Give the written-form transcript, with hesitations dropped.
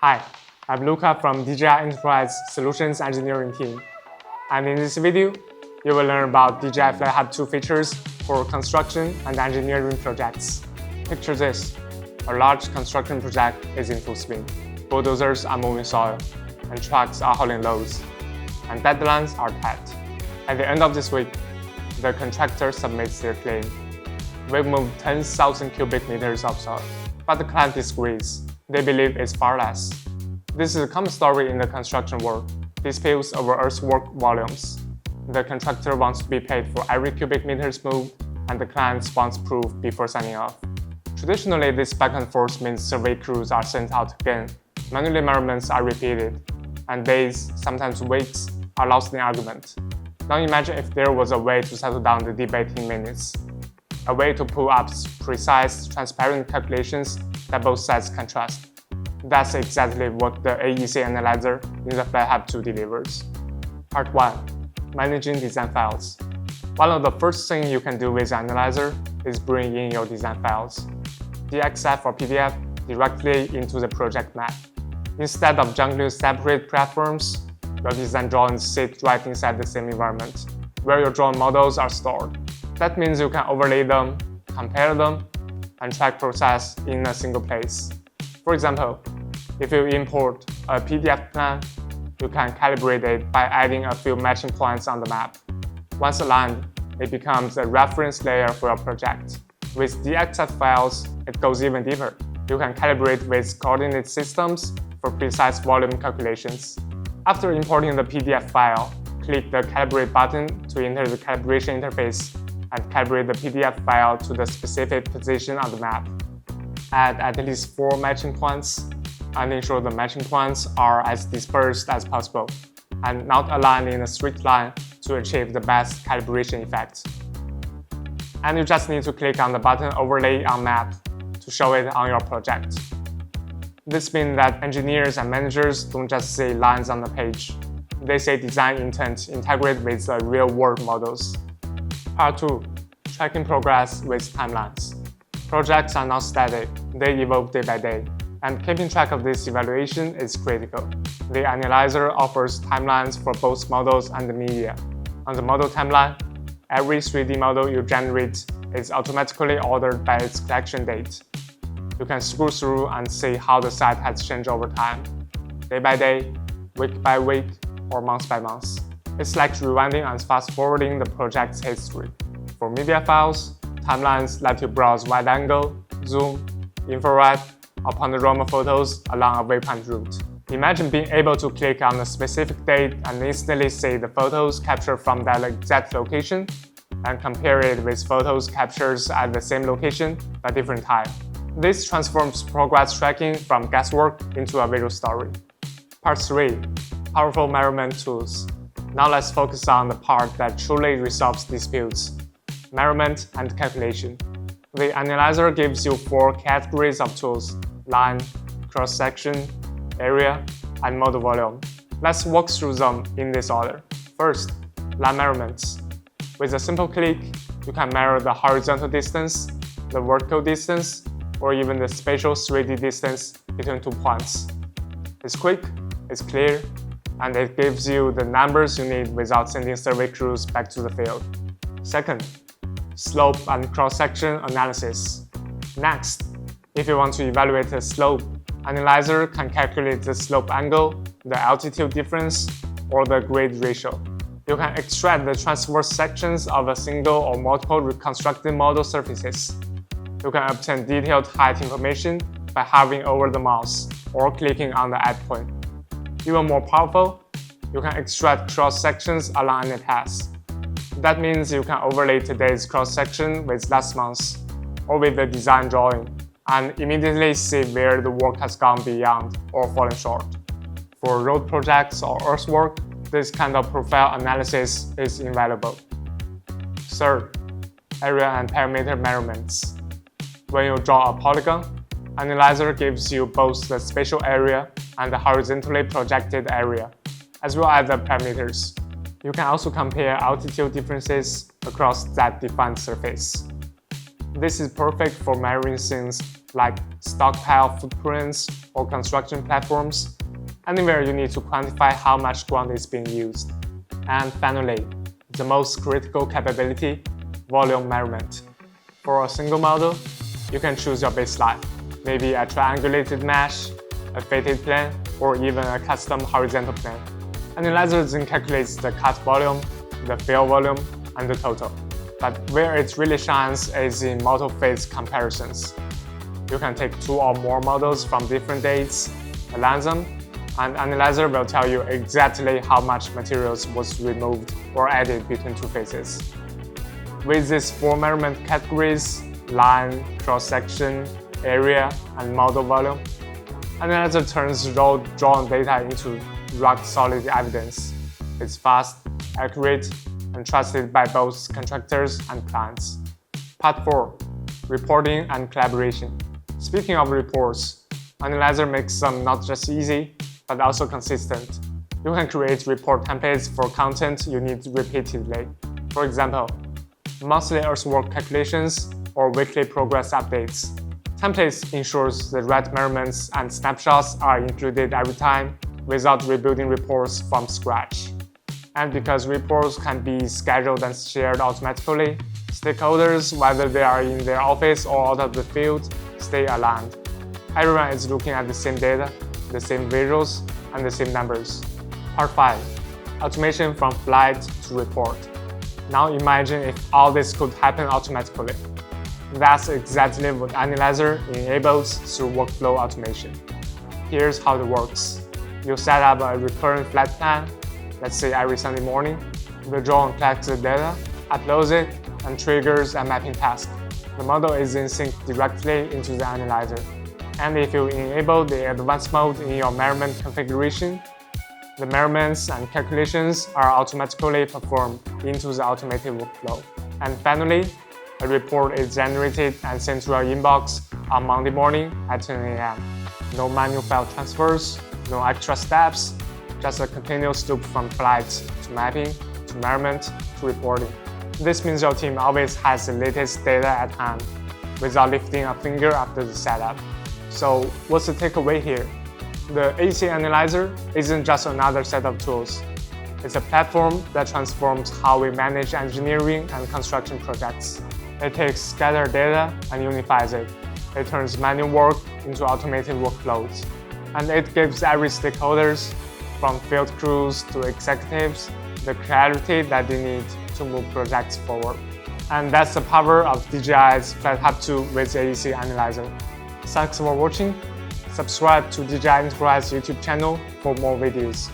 Hi, I'm Luca from DJI Enterprise Solutions Engineering team. And in this video, you will learn about DJI FlightHub 2 features for construction and engineering projects. Picture this. A large construction project is in full swing. Bulldozers are moving soil, and trucks are hauling loads, and deadlines are tight. At the end of this week, the contractor submits their claim. We've moved 10,000 cubic meters of soil, but the client disagrees. They believe it's far less. This is a common story in the construction world. Disputes over earthwork volumes. The contractor wants to be paid for every cubic meters moved, and the client wants proof before signing off. Traditionally, this back and forth means survey crews are sent out again, manual measurements are repeated, and days, sometimes weeks, are lost in argument. Now imagine if there was a way to settle down the debate in minutes. A way to pull up precise, transparent calculations that both sides can trust. That's exactly what the AEC Analyzer in the FlightHub 2 delivers. Part 1. Managing design files. One of the first things you can do with Analyzer is bring in your design files, DXF or PDF, directly into the project map. Instead of juggling separate platforms, your design drawings sit right inside the same environment, where your drawn models are stored. That means you can overlay them, compare them, and track process in a single place. For example, if you import a PDF plan, you can calibrate it by adding a few matching points on the map. Once aligned, it becomes a reference layer for your project. With DXF files, it goes even deeper. You can calibrate with coordinate systems for precise volume calculations. After importing the PDF file, click the Calibrate button to enter the calibration interface and calibrate the PDF file to the specific position on the map. Add at least 4 matching points and ensure the matching points are as dispersed as possible and not aligned in a straight line to achieve the best calibration effect. And you just need to click on the button Overlay on Map to show it on your project. This means that engineers and managers don't just see lines on the page. They see design intent integrated with the real-world models. Part 2. Tracking progress with timelines. Projects are not static, they evolve day by day, and keeping track of this evaluation is critical. The Analyzer offers timelines for both models and the media. On the model timeline, every 3D model you generate is automatically ordered by its collection date. You can scroll through and see how the site has changed over time, day by day, week by week, or month by month. It's like rewinding and fast-forwarding the project's history. For media files, timelines let you browse wide-angle, zoom, infrared, or panorama photos along a waypoint route. Imagine being able to click on a specific date and instantly see the photos captured from that exact location and compare it with photos captured at the same location at different time. This transforms progress tracking from guesswork into a visual story. Part 3. Powerful measurement tools. Now let's focus on the part that truly resolves disputes: measurement and calculation. The Analyzer gives you 4 categories of tools: line, cross-section, area, and model volume. Let's walk through them in this order. First, line measurements. With a simple click, you can measure the horizontal distance, the vertical distance, or even the spatial 3D distance between 2 points. It's quick, it's clear, and it gives you the numbers you need without sending survey crews back to the field. Second, slope and cross-section analysis. Next, if you want to evaluate a slope, Analyzer can calculate the slope angle, the altitude difference, or the grade ratio. You can extract the transverse sections of a single or multiple reconstructed model surfaces. You can obtain detailed height information by hovering over the mouse or clicking on the add point. Even more powerful, you can extract cross-sections along any path. That means you can overlay today's cross-section with last month's or with the design drawing and immediately see where the work has gone beyond or fallen short. For road projects or earthwork, this kind of profile analysis is invaluable. Third, area and parameter measurements. When you draw a polygon, Analyzer gives you both the spatial area and the horizontally projected area, as well as the parameters. You can also compare altitude differences across that defined surface. This is perfect for measuring things like stockpile footprints or construction platforms, anywhere you need to quantify how much ground is being used. And finally, the most critical capability, volume measurement. For a single model, you can choose your baseline, maybe a triangulated mesh, a fitted plane, or even a custom horizontal plane. Analyzer then calculates the cut volume, the fill volume, and the total. But where it really shines is in multi-phase comparisons. You can take 2 or more models from different dates, align them, and Analyzer will tell you exactly how much materials was removed or added between 2 phases. With these 4 measurement categories, line, cross-section, area, and model volume, Analyzer turns raw drawn data into rock-solid evidence. It's fast, accurate, and trusted by both contractors and clients. Part 4. Reporting and collaboration. Speaking of reports, Analyzer makes them not just easy, but also consistent. You can create report templates for content you need repeatedly. For example, monthly earthwork calculations or weekly progress updates. Templates ensures the right measurements and snapshots are included every time without rebuilding reports from scratch. And because reports can be scheduled and shared automatically, stakeholders, whether they are in their office or out of the field, stay aligned. Everyone is looking at the same data, the same visuals, and the same numbers. Part 5. Automation from flight to report. Now imagine if all this could happen automatically. That's exactly what Analyzer enables through workflow automation. Here's how it works. You set up a recurrent flight plan, let's say every Sunday morning. The drone collects the data, uploads it, and triggers a mapping task. The model is then synced directly into the Analyzer. And if you enable the advanced mode in your measurement configuration, the measurements and calculations are automatically performed into the automated workflow. And finally, a report is generated and sent to your inbox on Monday morning at 10 a.m. No manual file transfers, no extra steps, just a continuous loop from flight to mapping, to measurement, to reporting. This means your team always has the latest data at hand, without lifting a finger after the setup. So what's the takeaway here? The AEC Analyzer isn't just another set of tools. It's a platform that transforms how we manage engineering and construction projects. It takes scattered data and unifies it. It turns manual work into automated workflows. And it gives every stakeholders, from field crews to executives, the clarity that they need to move projects forward. And that's the power of DJI's FlightHub 2 with AEC Analyzer. Thanks for watching. Subscribe to DJI Enterprise YouTube channel for more videos.